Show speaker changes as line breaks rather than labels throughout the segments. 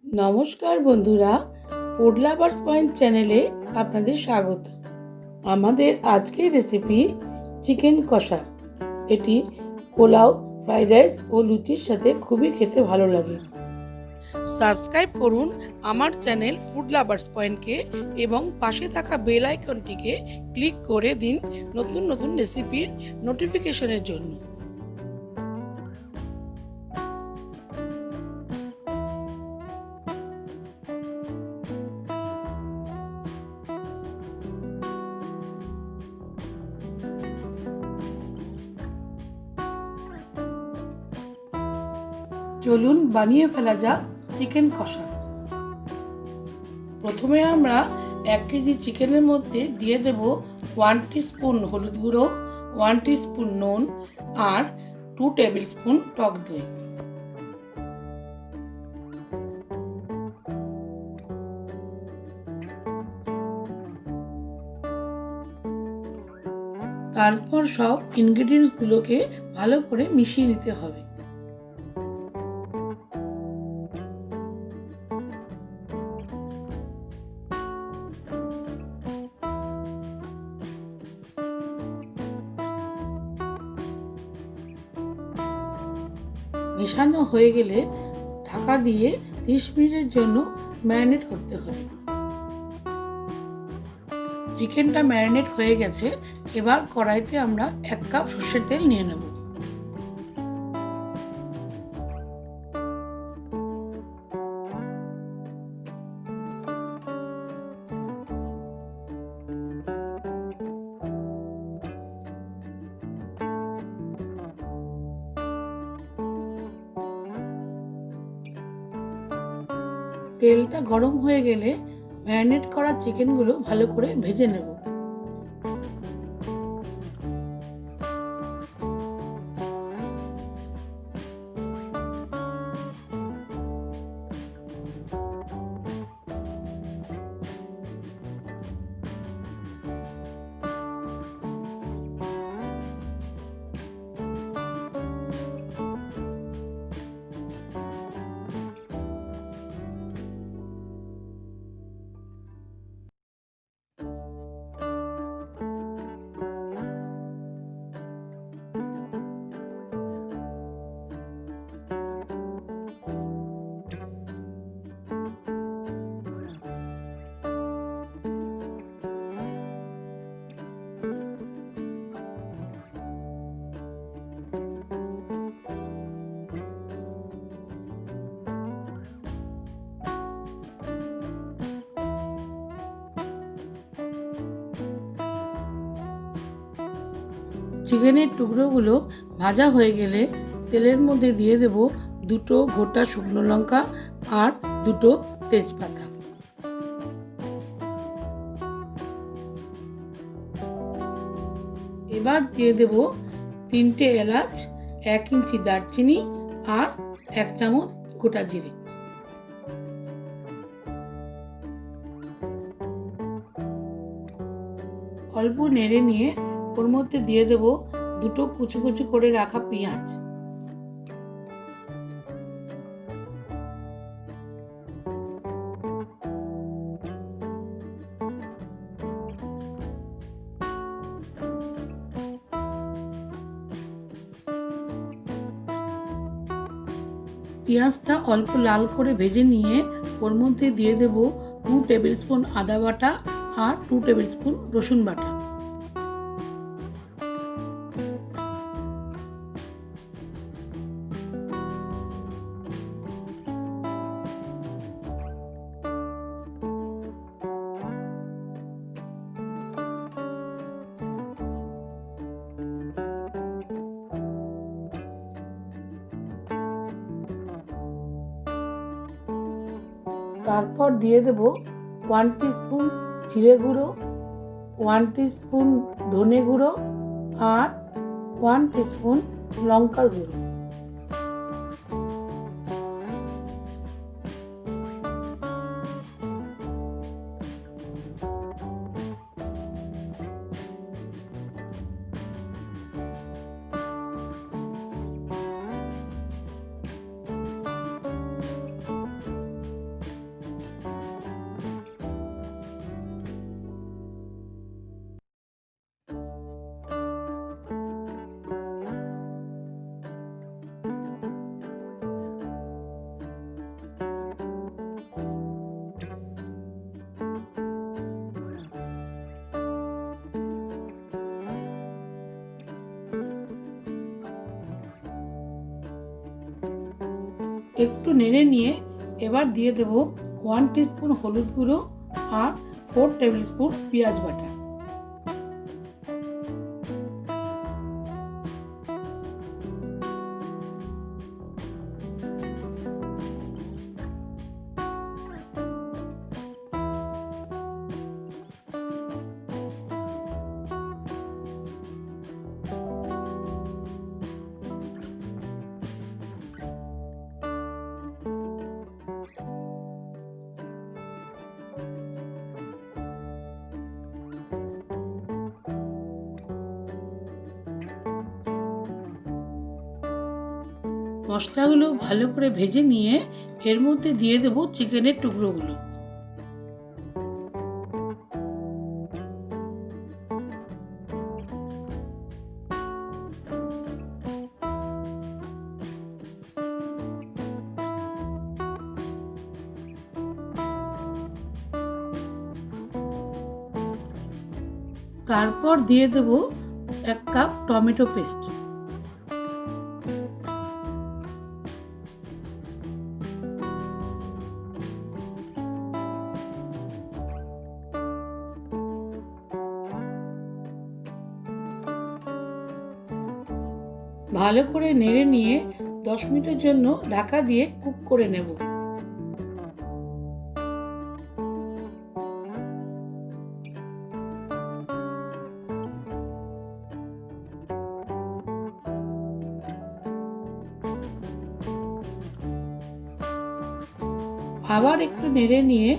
নমস্কার বন্ধুরা, food lovers point চ্যানেলে আপনাদের স্বাগত। আমাদের আজকের রেসিপি চিকেন কষা। এটি পোলাও, ফ্রাইড রাইস ও লুচির সাথে খুবই খেতে ভালো লাগে। সাবস্ক্রাইব করুন আমার চ্যানেল ফুড লাভার্স পয়েন্টকে এবং পাশে থাকা বেল আইকনটিকে ক্লিক করে দিন নতুন নতুন রেসিপির নোটিফিকেশনের জন্য। চলুন বানিয়ে ফেলা যাক চিকেন কষা। প্রথমে আমরা 1 কেজি চিকেনের মধ্যে দিয়ে দেব 1 টিস্পুন হলুদ গুঁড়ো, 1 টিস্পুন নুন আর 2 টেবিল স্পুন টক দই। তারপর সব ইনগ্রেডিয়েন্টসগুলোকে ভালো করে মিশিয়ে নিতে হবে। মেশানো হয়ে গেলে ঢাকা দিয়ে 30 মিনিটের জন্য ম্যারিনেট করতে হবে। চিকেনটা ম্যারিনেট হয়ে গেছে। এবার কড়াইতে আমরা 1 কাপ সর্ষের তেল নিয়ে নেব। তেলটা গরম হয়ে গেলে ম্যারিনেট করা চিকেনগুলো ভালো করে ভেজে নেব। চিকেনের টুকরোগুলো ভাজা হয়ে গেলে তেলের মধ্যে দিয়ে দেব 2 গোটা শুকনো লঙ্কা আর 2 তেজপাতা। এবার দিয়ে দেব 3টে এলাচ, 1 ইঞ্চি দারচিনি আর 1 চামচ গোটা জিরে। অল্প নেড়ে নিয়ে ওর মধ্যে দিয়ে দেব 2 কুচি কুচি করে রাখা পেঁয়াজ। পেঁয়াজটা অল্প লাল করে ভেজে নিয়ে ওর মধ্যে দিয়ে দেব 2 টেবিল স্পুন আদা বাটা আর 2 টেবিল স্পুন রসুন বাটা। তারপর দিয়ে দেব 1 টিস্পুন জিরে গুঁড়ো, 1 টিস্পুন ধনে গুঁড়ো আর 1 টিস্পুন লঙ্কার গুঁড়ো। একটু নেড়ে নিয়ে এবার দিয়ে দেব 1 টিস্পুন হলুদ গুঁড়ো আর 4 টেবিল স্পুন পেঁয়াজ বাটা। মশলাগুলো ভালো করে ভেজে নিয়ে এর মধ্যে দিয়ে দেব চিকেনের টুকরোগুলো। তারপর দিয়ে দেব 1 কাপ টমেটো পেস্ট। ভালো করে নেড়ে নিয়ে 10 মিনিটের জন্য ঢাকা দিয়ে কুক করে নেব। আবার একটু নেড়ে নিয়ে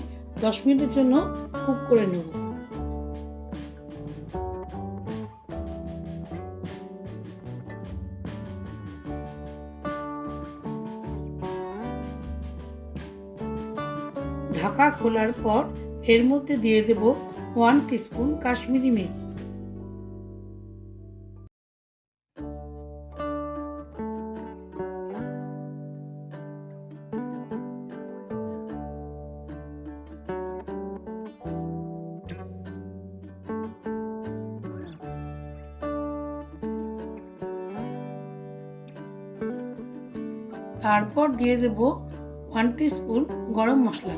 10 মিনিটের জন্য কুক করে নেব। ঢাকা খোলার পর এর মধ্যে দিয়ে দেব 1 টিস্পুন কাশ্মীরি মির্চ। তারপর দিয়ে দেব 1 টিস্পুন গরম মশলা।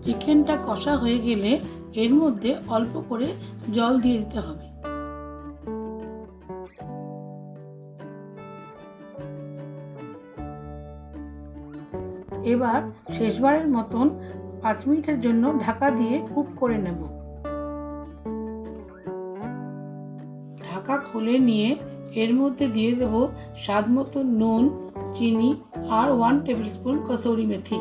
চিকেনটা কষা হয়ে গেলে এর মধ্যে অল্প করে জল দিয়ে দিতে হবে। এবার শেষবারের মতন 5 মিনিটের জন্য ঢাকা দিয়ে কুক করে নেব। ঢাকা খুলে নিয়ে এর মধ্যে দিয়ে দেব স্বাদ মতো নুন, চিনি আর 1 টেবিল স্পুন কসুরি মেথি।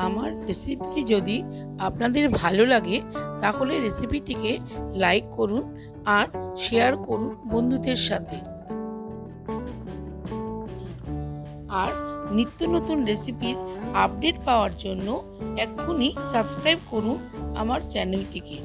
আমার রেসিপিটি যদি আপনাদের ভালো লাগে তাহলে রেসিপিটিকে লাইক করুন আর শেয়ার করুন বন্ধুদের সাথে। আর নিত্য নতুন রেসিপির আপডেট পাওয়ার জন্য এক্ষুনি সাবস্ক্রাইব করুন আমার চ্যানেলটিকে।